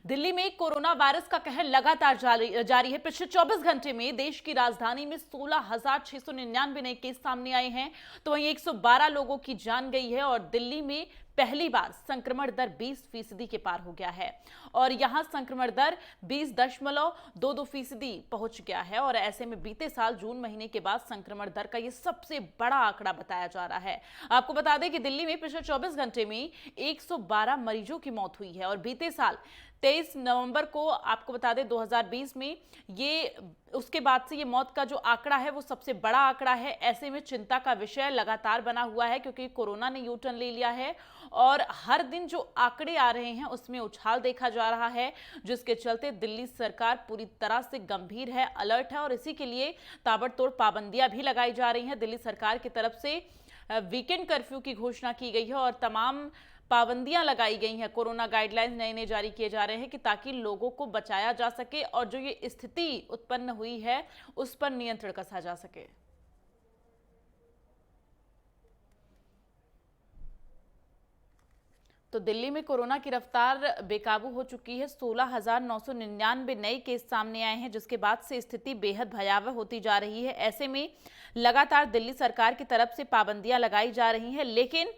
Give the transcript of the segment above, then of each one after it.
दिल्ली में corona virus का कहर लगातार जारी है। पिछले 24 घंटे में देश की राजधानी में 16,699 नए केस सामने आए हैं, तो वहीं 112 लोगों की जान गई है और दिल्ली में पहली बार संक्रमण दर 20% के पार हो गया है और यहां संक्रमण दर 20.22% पहुंच गया है। और ऐसे में बीते साल जून महीने के बाद संक्रमण दर का यह सबसे बड़ा आंकड़ा बताया जा रहा है। आपको बता दें कि दिल्ली में पिछले 24 घंटे में 112 मरीजों की मौत हुई है और बीते साल 23 नवंबर को आपको बता दें 2020 में ये उसके बाद से ये मौत का जो आंकड़ा है वो सबसे बड़ा आंकड़ा है। ऐसे में चिंता का विषय लगातार बना हुआ है क्योंकि कोरोना ने यू टर्न ले लिया है और हर दिन जो आंकड़े आ रहे हैं उसमें उछाल देखा जा रहा है, जिसके चलते दिल्ली सरकार पूरी तरह से गंभीर है, अलर्ट है और इसी के लिए ताबड़तोड़ पाबंदियां भी लगाई जा रही हैं। दिल्ली सरकार की तरफ से वीकेंड कर्फ्यू की घोषणा की गई है और तमाम पाबंदियां लगाई गई हैं। कोरोना गाइडलाइंस नए जारी किए जा रहे हैं कि ताकि लोगों को बचाया जा सके और जो ये स्थिति उत्पन्न हुई है उस पर नियंत्रण कसा जा सके। तो दिल्ली में कोरोना की रफ्तार बेकाबू हो चुकी है। 16,999 नए केस सामने आए हैं, जिसके बाद से स्थिति बेहद भयावह होती जा रही है। ऐसे में लगातार दिल्ली सरकार की तरफ से पाबंदियां लगाई जा रही हैं, लेकिन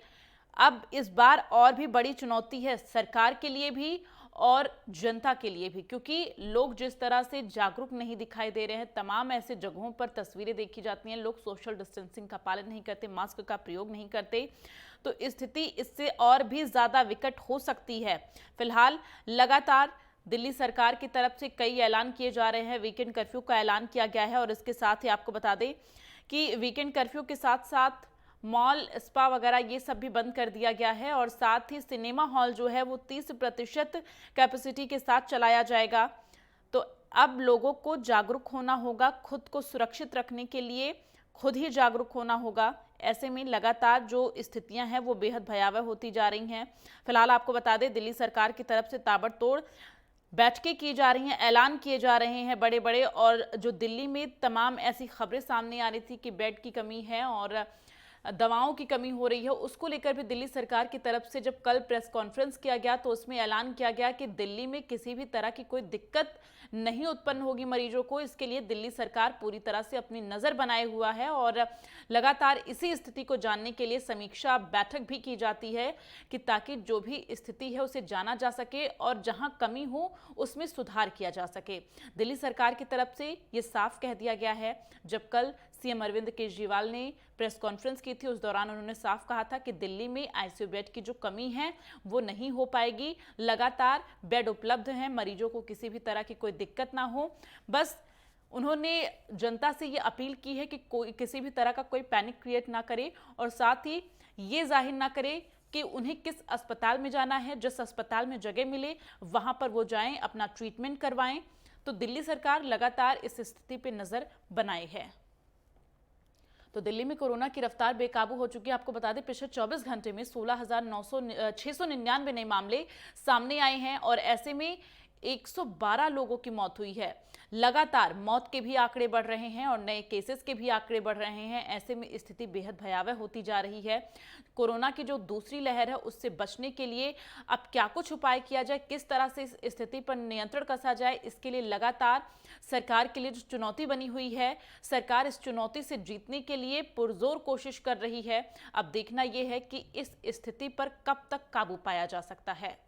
अब इस बार और भी बड़ी चुनौती है सरकार के लिए भी और जनता के लिए भी, क्योंकि लोग जिस तरह से जागरूक नहीं दिखाई दे रहे हैं। तमाम ऐसे जगहों पर तस्वीरें देखी जाती हैं, लोग सोशल डिस्टेंसिंग का पालन नहीं करते, मास्क का प्रयोग नहीं करते, तो स्थिति इससे और भी ज्यादा विकट हो सकती है। फिलहाल लगातार दिल्ली सरकार की तरफ से कई ऐलान किए जा रहे हैं। वीकेंड कर्फ्यू का ऐलान किया गया है और इसके साथ ही आपको बता दें कि वीकेंड कर्फ्यू के साथ साथ मॉल, स्पा वगैरह ये सब भी बंद कर दिया गया है और साथ ही सिनेमा हॉल जो है वो 30% कैपेसिटी के साथ चलाया जाएगा। तो अब लोगों को जागरूक होना होगा, खुद को सुरक्षित रखने के लिए खुद ही जागरूक होना होगा। ऐसे में लगातार जो स्थितियां हैं वो बेहद भयावह होती जा रही हैं। फिलहाल आपको बता दें दिल्ली सरकार की तरफ से ताबड़तोड़ बैठकें की जा रही हैं, ऐलान किए जा रहे हैं बड़े बड़े, और जो दिल्ली में तमाम ऐसी खबरें सामने आ रही थी कि बेड की कमी है और दवाओं की कमी हो रही है, उसको लेकर भी दिल्ली सरकार की तरफ से जब कल प्रेस कॉन्फ्रेंस किया गया तो उसमें ऐलान किया गया कि दिल्ली में किसी भी तरह की कोई दिक्कत नहीं उत्पन्न होगी मरीजों को। इसके लिए दिल्ली सरकार पूरी तरह से अपनी नजर बनाए हुआ है और लगातार इसी स्थिति को जानने के लिए समीक्षा बैठक भी की जाती है कि ताकि जो भी स्थिति है उसे जाना जा सके और जहां कमी हो उसमें सुधार किया जा सके। दिल्ली सरकार की तरफ से ये साफ कह दिया गया है। जब कल सीएम अरविंद केजरीवाल ने प्रेस कॉन्फ्रेंस की थी उस दौरान उन्होंने साफ कहा था कि दिल्ली में आईसीयू बेड की जो कमी है वो नहीं हो पाएगी। लगातार बेड उपलब्ध हैं, मरीजों को किसी भी तरह की कोई दिक्कत ना हो। बस उन्होंने जनता से ये अपील की है कि कोई किसी भी तरह का कोई पैनिक क्रिएट ना करे और साथ ही ये जाहिर ना करे कि उन्हें किस अस्पताल में जाना है। जिस अस्पताल में जगह मिले वहां पर वो जाएं, अपना ट्रीटमेंट करवाएं। तो दिल्ली सरकार लगातार इस स्थिति पर नजर बनाए है। तो दिल्ली में कोरोना की रफ्तार बेकाबू हो चुकी है। आपको बता दें पिछले 24 घंटे में 16,699 नए मामले सामने आए हैं और ऐसे में 112 लोगों की मौत हुई है। लगातार मौत के भी आंकड़े बढ़ रहे हैं और नए केसेस के भी आंकड़े बढ़ रहे हैं। ऐसे में स्थिति बेहद भयावह होती जा रही है। कोरोना की जो दूसरी लहर है उससे बचने के लिए अब क्या कुछ उपाय किया जाए, किस तरह से इस स्थिति पर नियंत्रण कसा जाए, इसके लिए लगातार सरकार के लिए जो चुनौती बनी हुई है, सरकार इस चुनौती से जीतने के लिए पुरजोर कोशिश कर रही है। अब देखना यह है कि इस स्थिति पर कब तक काबू पाया जा सकता है।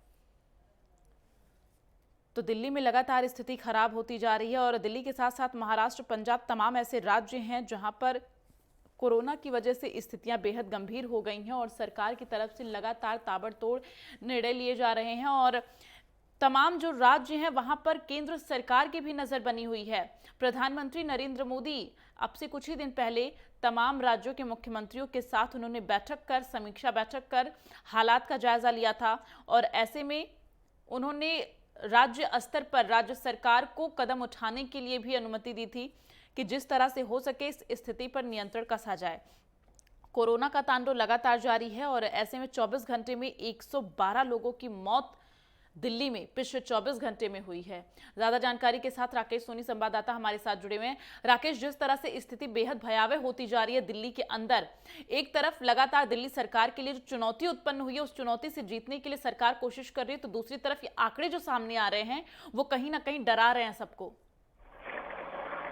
तो दिल्ली में लगातार स्थिति खराब होती जा रही है और दिल्ली के साथ साथ महाराष्ट्र, पंजाब, तमाम ऐसे राज्य हैं जहां पर कोरोना की वजह से स्थितियां बेहद गंभीर हो गई हैं और सरकार की तरफ से लगातार ताबड़तोड़ निर्णय लिए जा रहे हैं और तमाम जो राज्य हैं वहां पर केंद्र सरकार की भी नजर बनी हुई है। प्रधानमंत्री नरेंद्र मोदी अब से कुछ ही दिन पहले तमाम राज्यों के मुख्यमंत्रियों के साथ उन्होंने बैठक कर, समीक्षा बैठक कर हालात का जायजा लिया था और ऐसे में उन्होंने राज्य स्तर पर राज्य सरकार को कदम उठाने के लिए भी अनुमति दी थी कि जिस तरह से हो सके इस स्थिति पर नियंत्रण कसा जाए। कोरोना का तांडव लगातार जारी है और ऐसे में 24 घंटे में 112 लोगों की मौत दिल्ली में पिछले 24 घंटे में हुई है। ज्यादा जानकारी के साथ राकेश सोनी संवाददाता हमारे साथ जुड़े हुए हैं। राकेश, जिस तरह से स्थिति बेहद भयावह होती जा रही है दिल्ली के अंदर, एक तरफ लगातार दिल्ली सरकार के लिए जो चुनौती उत्पन्न हुई है उस चुनौती से जीतने के लिए सरकार कोशिश कर रही है, तो दूसरी तरफ ये आंकड़े जो सामने आ रहे हैं वो कहीं ना कहीं डरा रहे हैं सबको।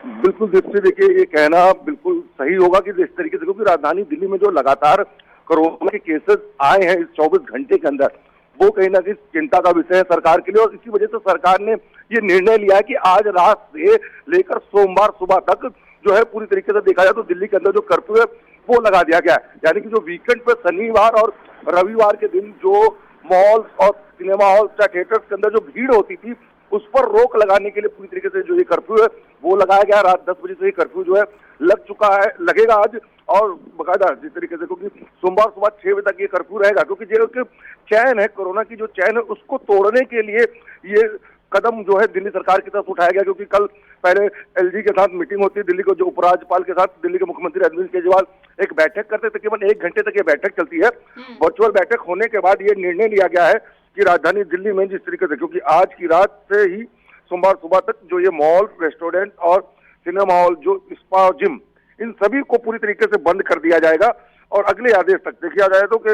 बिल्कुल दीप्ति, देखिए ये कहना बिल्कुल सही होगा कि इस तरीके से, क्योंकि राजधानी दिल्ली में जो लगातार कोरोना के केसेस आए हैं इस 24 घंटे के अंदर, वो कहीं ना कहीं चिंता का विषय है सरकार के लिए। और इसी वजह से सरकार ने ये निर्णय लिया है कि आज रात से लेकर सोमवार सुबह तक जो है पूरी तरीके से देखा जाए तो दिल्ली के अंदर जो कर्फ्यू है वो लगा दिया गया है। यानी कि जो वीकेंड पे शनिवार और रविवार के दिन जो मॉल्स और सिनेमा हॉल या थिएटर्स के अंदर जो भीड़ होती थी उस पर रोक लगाने के लिए पूरी तरीके से जो ये कर्फ्यू है वो लगाया गया। रात 10 बजे से ये कर्फ्यू जो है लग चुका है, लगेगा आज, और बाकायदा जिस तरीके से, क्योंकि सोमवार सुबह 6 बजे तक ये कर्फ्यू रहेगा, क्योंकि जो चैन है, कोरोना की जो चैन है उसको तोड़ने के लिए ये कदम जो है दिल्ली सरकार की तरफ उठाया गया। क्योंकि कल पहले एलजी के साथ मीटिंग होती है, दिल्ली को जो उपराज्यपाल के साथ दिल्ली के मुख्यमंत्री अरविंद केजरीवाल एक बैठक करते, तकरीबन 1 घंटे तक ये बैठक चलती है। वर्चुअल बैठक होने के बाद ये निर्णय लिया गया है कि राजधानी दिल्ली में जिस तरीके से, क्योंकि आज की रात से ही सोमवार सुबह तक जो ये मॉल, रेस्टोरेंट और सिनेमा हॉल, जो स्पा और जिम, इन सभी को पूरी तरीके से बंद कर दिया जाएगा। और अगले आदेश तक देखा जाए तो कि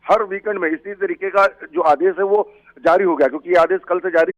हर वीकेंड में इसी तरीके का जो आदेश है वो जारी हो गया, क्योंकि ये आदेश कल से जारी